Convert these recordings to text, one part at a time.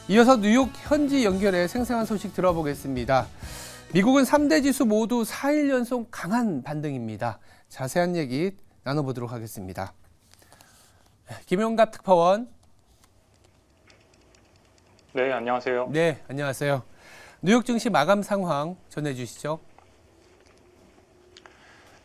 이어서 뉴욕 현지 연결해 생생한 소식 들어보겠습니다. 미국은 3대 지수 모두 4일 연속 강한 반등입니다. 자세한 얘기 나눠보도록 하겠습니다. 김용갑 특파원. 네, 안녕하세요. 네, 안녕하세요. 뉴욕 증시 마감 상황 전해주시죠.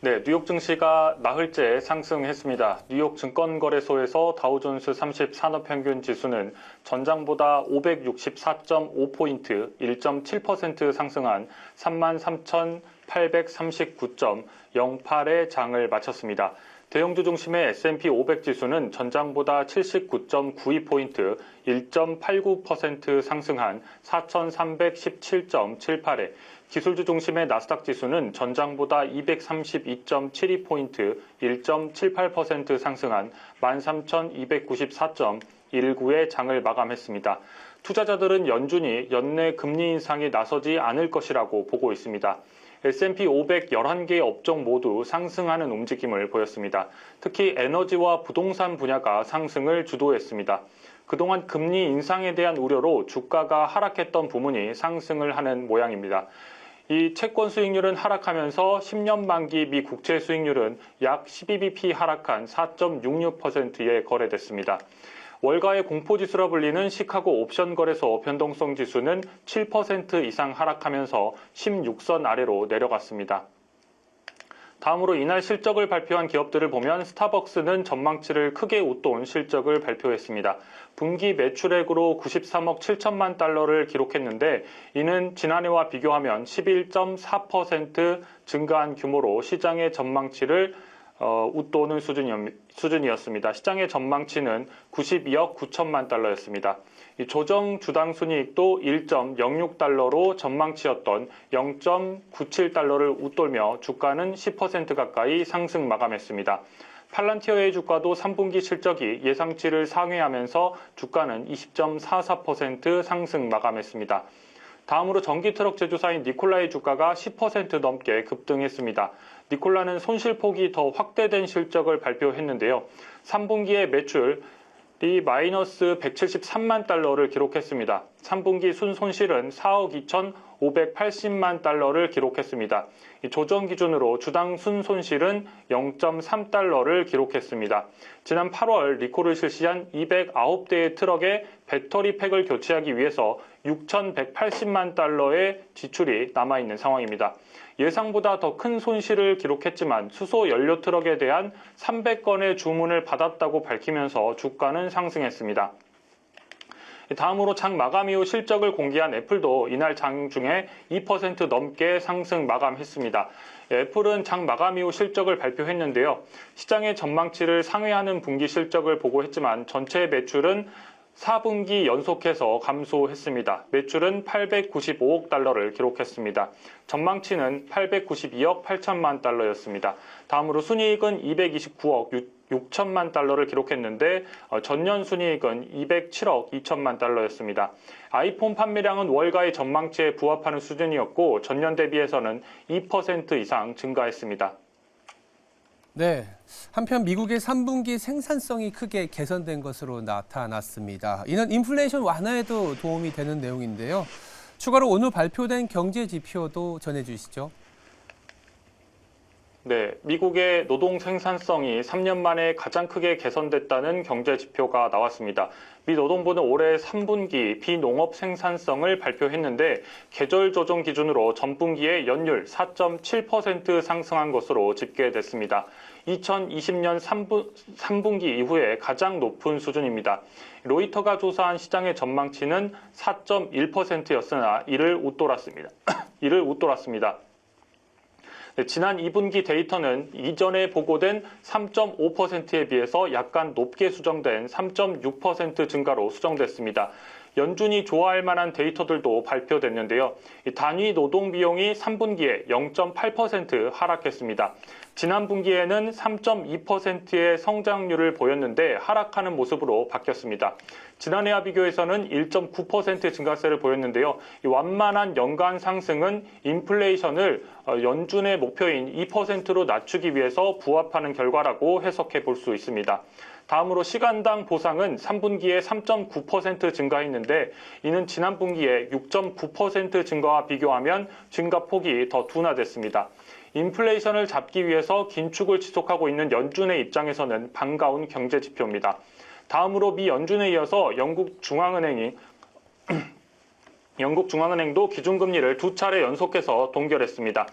네, 뉴욕 증시가 나흘째 상승했습니다. 뉴욕 증권거래소에서 다우존스 30 산업평균 지수는 전장보다 564.5포인트, 1.7% 상승한 33,839.08의 장을 마쳤습니다. 대형주 중심의 S&P 500 지수는 전장보다 79.92포인트, 1.89% 상승한 4,317.78에, 기술주 중심의 나스닥 지수는 전장보다 232.72포인트, 1.78% 상승한 13,294.19의 장을 마감했습니다. 투자자들은 연준이 연내 금리 인상에 나서지 않을 것이라고 보고 있습니다. S&P 500 11개 업종 모두 상승하는 움직임을 보였습니다. 특히 에너지와 부동산 분야가 상승을 주도했습니다. 그동안 금리 인상에 대한 우려로 주가가 하락했던 부문이 상승을 하는 모양입니다. 이 채권 수익률은 하락하면서 10년 만기 미 국채 수익률은 약 12bp 하락한 4.66%에 거래됐습니다. 월가의 공포지수라 불리는 시카고 옵션 거래소 변동성 지수는 7% 이상 하락하면서 16선 아래로 내려갔습니다. 다음으로 이날 실적을 발표한 기업들을 보면 스타벅스는 전망치를 크게 웃돈 실적을 발표했습니다. 분기 매출액으로 93억 7천만 달러를 기록했는데 이는 지난해와 비교하면 11.4% 증가한 규모로 시장의 전망치를 웃도는 수준이었습니다. 시장의 전망치는 92억 9천만 달러였습니다. 이 조정 주당 순이익도 1.06달러로 전망치였던 0.97달러를 웃돌며 주가는 10% 가까이 상승 마감했습니다. 팔란티어의 주가도 3분기 실적이 예상치를 상회하면서 주가는 20.44% 상승 마감했습니다. 다음으로 전기 트럭 제조사인 니콜라의 주가가 10% 넘게 급등했습니다. 니콜라는 손실폭이 더 확대된 실적을 발표했는데요. 3분기의 매출이 마이너스 173만 달러를 기록했습니다. 3분기 순손실은 4억 2,580만 달러를 기록했습니다. 조정 기준으로 주당 순손실은 0.3달러를 기록했습니다. 지난 8월 리콜을 실시한 209대의 트럭의 배터리 팩을 교체하기 위해서 6,180만 달러의 지출이 남아있는 상황입니다. 예상보다 더 큰 손실을 기록했지만 수소 연료 트럭에 대한 300건의 주문을 받았다고 밝히면서 주가는 상승했습니다. 다음으로 장 마감 이후 실적을 공개한 애플도 이날 장중에 2% 넘게 상승 마감했습니다. 애플은 장 마감 이후 실적을 발표했는데요. 시장의 전망치를 상회하는 분기 실적을 보고했지만 전체 매출은 4분기 연속해서 감소했습니다. 매출은 895억 달러를 기록했습니다. 전망치는 892억 8천만 달러였습니다. 다음으로 순이익은 229억 6천만 달러를 기록했는데 전년 순이익은 207억 2천만 달러였습니다. 아이폰 판매량은 월가의 전망치에 부합하는 수준이었고 전년 대비해서는 2% 이상 증가했습니다. 네, 한편 미국의 3분기 생산성이 크게 개선된 것으로 나타났습니다. 이는 인플레이션 완화에도 도움이 되는 내용인데요. 추가로 오늘 발표된 경제 지표도 전해주시죠. 네, 미국의 노동 생산성이 3년 만에 가장 크게 개선됐다는 경제 지표가 나왔습니다. 미 노동부는 올해 3분기 비농업 생산성을 발표했는데 계절 조정 기준으로 전분기의 연율 4.7% 상승한 것으로 집계됐습니다. 2020년 3분기 이후에 가장 높은 수준입니다. 로이터가 조사한 시장의 전망치는 4.1%였으나 이를 웃돌았습니다. 지난 2분기 데이터는 이전에 보고된 3.5%에 비해서 약간 높게 수정된 3.6% 증가로 수정됐습니다. 연준이 좋아할 만한 데이터들도 발표됐는데요. 단위 노동 비용이 3분기에 0.8% 하락했습니다. 지난 분기에는 3.2%의 성장률을 보였는데 하락하는 모습으로 바뀌었습니다. 지난해와 비교해서는 1.9% 증가세를 보였는데요. 이 완만한 연간 상승은 인플레이션을 연준의 목표인 2%로 낮추기 위해서 부합하는 결과라고 해석해 볼 수 있습니다. 다음으로 시간당 보상은 3분기에 3.9% 증가했는데 이는 지난 분기에 6.9% 증가와 비교하면 증가폭이 더 둔화됐습니다. 인플레이션을 잡기 위해서 긴축을 지속하고 있는 연준의 입장에서는 반가운 경제 지표입니다. 다음으로 미 연준에 이어서 영국 중앙은행도 기준금리를 2차례 연속해서 동결했습니다.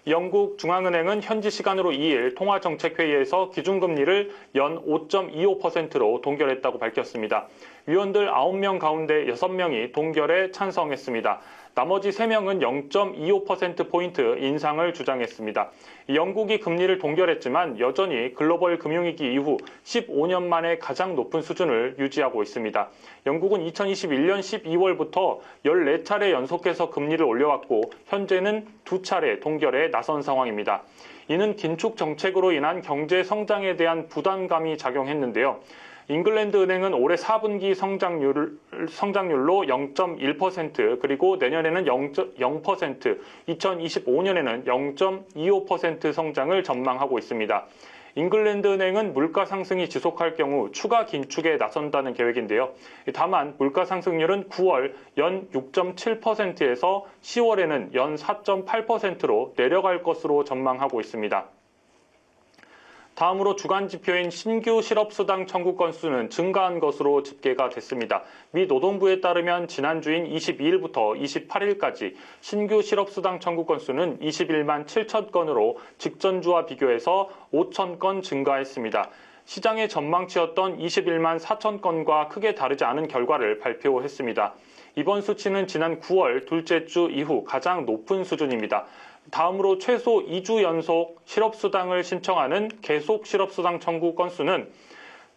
영국 중앙은행은 현지 시간으로 2일 통화정책회의에서 기준금리를 연 5.25%로 동결했다고 밝혔습니다. 위원들 9명 가운데 6명이 동결에 찬성했습니다. 나머지 3명은 0.25%포인트 인상을 주장했습니다. 영국이 금리를 동결했지만 여전히 글로벌 금융위기 이후 15년 만에 가장 높은 수준을 유지하고 있습니다. 영국은 2021년 12월부터 14차례 연속해서 금리를 올려왔고 현재는 2차례 동결에 나선 상황입니다. 이는 긴축 정책으로 인한 경제 성장에 대한 부담감이 작용했는데요. 잉글랜드 은행은 올해 4분기 성장률로 0.1%, 그리고 내년에는 0%, 2025년에는 0.25% 성장을 전망하고 있습니다. 잉글랜드 은행은 물가 상승이 지속할 경우 추가 긴축에 나선다는 계획인데요. 다만 물가 상승률은 9월 연 6.7%에서 10월에는 연 4.8%로 내려갈 것으로 전망하고 있습니다. 다음으로 주간 지표인 신규 실업수당 청구 건수는 증가한 것으로 집계가 됐습니다. 미 노동부에 따르면 지난주인 22일부터 28일까지 신규 실업수당 청구 건수는 21만 7천 건으로 직전주와 비교해서 5천 건 증가했습니다. 시장의 전망치였던 21만 4천 건과 크게 다르지 않은 결과를 발표했습니다. 이번 수치는 지난 9월 둘째 주 이후 가장 높은 수준입니다. 다음으로 최소 2주 연속 실업수당을 신청하는 계속 실업수당 청구 건수는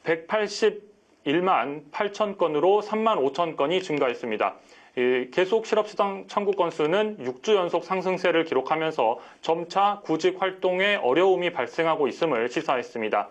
181만 8천 건으로 3만 5천 건이 증가했습니다. 계속 실업수당 청구 건수는 6주 연속 상승세를 기록하면서 점차 구직 활동에 어려움이 발생하고 있음을 시사했습니다.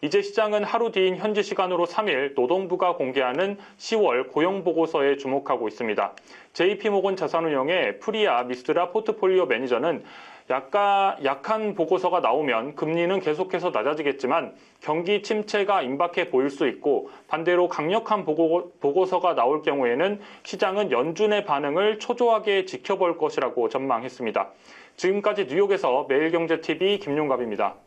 이제 시장은 하루 뒤인 현지 시간으로 3일 노동부가 공개하는 10월 고용보고서에 주목하고 있습니다. JP모건 자산운용의 프리아 미스트라 포트폴리오 매니저는 약한 보고서가 나오면 금리는 계속해서 낮아지겠지만 경기 침체가 임박해 보일 수 있고 반대로 강력한 보고서가 나올 경우에는 시장은 연준의 반응을 초조하게 지켜볼 것이라고 전망했습니다. 지금까지 뉴욕에서 매일경제TV 김용갑입니다.